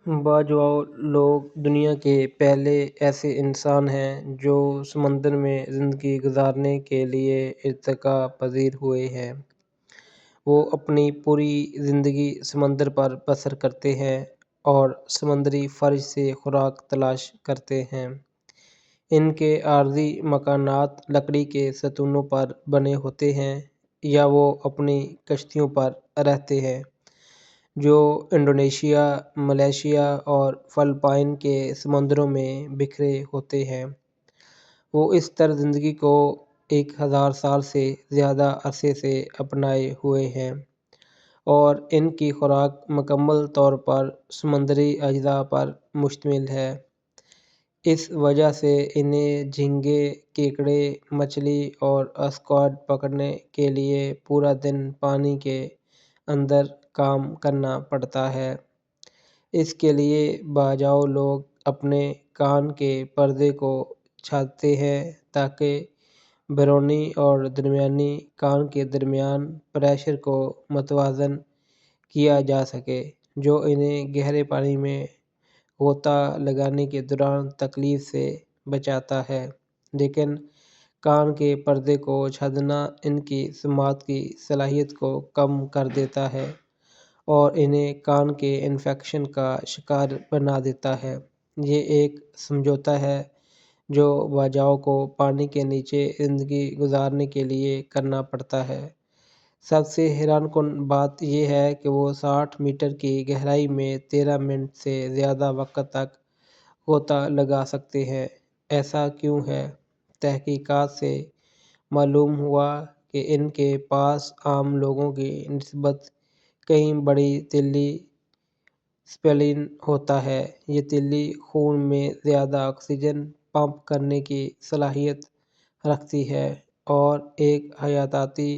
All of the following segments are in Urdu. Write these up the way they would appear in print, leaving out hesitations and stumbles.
باجواؤ لوگ دنیا کے پہلے ایسے انسان ہیں جو سمندر میں زندگی گزارنے کے لیے ارتقا پذیر ہوئے ہیں۔ وہ اپنی پوری زندگی سمندر پر بسر کرتے ہیں اور سمندری فرش سے خوراک تلاش کرتے ہیں۔ ان کے عارضی مکانات لکڑی کے ستونوں پر بنے ہوتے ہیں یا وہ اپنی کشتیوں پر رہتے ہیں جو انڈونیشیا، ملائیشیا اور فلپائن کے سمندروں میں بکھرے ہوتے ہیں۔ وہ اس طرز زندگی کو 1000 سال سے زیادہ عرصے سے اپنائے ہوئے ہیں اور ان کی خوراک مکمل طور پر سمندری اجزاء پر مشتمل ہے۔ اس وجہ سے انہیں جھینگے، کیکڑے، مچھلی اور اسکوڈ پکڑنے کے لیے پورا دن پانی کے اندر کام کرنا پڑتا ہے۔ اس کے لیے باجواؤ لوگ اپنے کان کے پردے کو چھانتے ہیں تاکہ بیرونی اور درمیانی کان کے درمیان پریشر کو متوازن کیا جا سکے، جو انہیں گہرے پانی میں غوطہ لگانے کے دوران تکلیف سے بچاتا ہے۔ لیکن کان کے پردے کو چھاننا ان کی سماعت کی صلاحیت کو کم کر دیتا ہے اور انہیں کان کے انفیکشن کا شکار بنا دیتا ہے۔ یہ ایک سمجھوتہ ہے جو باجواؤ کو پانی کے نیچے زندگی گزارنے کے لیے کرنا پڑتا ہے۔ سب سے حیران کن بات یہ ہے کہ وہ 60 میٹر کی گہرائی میں 13 منٹ سے زیادہ وقت تک غوطہ لگا سکتے ہیں۔ ایسا کیوں ہے؟ تحقیقات سے معلوم ہوا کہ ان کے پاس عام لوگوں کی نسبت کہیں بڑی تیلی اسپلین ہوتا ہے۔ یہ تیلی خون میں زیادہ آکسیجن پمپ کرنے کی صلاحیت رکھتی ہے اور ایک حیاتیاتی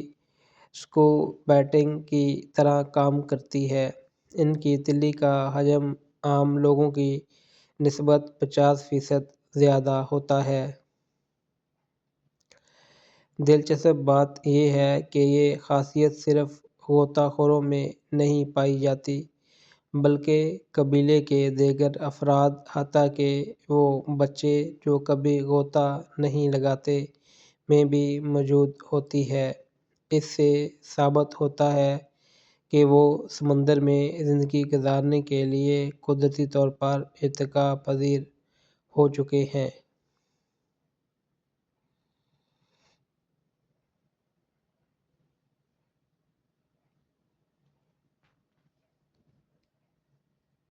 اسکوبیٹنگ کی طرح کام کرتی ہے۔ ان کی تیلی کا حجم عام لوگوں کی نسبت 50% زیادہ ہوتا ہے۔ دلچسپ بات یہ ہے کہ یہ خاصیت صرف غوطہ خوروں میں نہیں پائی جاتی بلکہ قبیلے کے دیگر افراد حتیٰ کہ وہ بچے جو کبھی غوطہ نہیں لگاتے میں بھی موجود ہوتی ہے۔ اس سے ثابت ہوتا ہے کہ وہ سمندر میں زندگی گزارنے کے لیے قدرتی طور پر ارتقا پذیر ہو چکے ہیں۔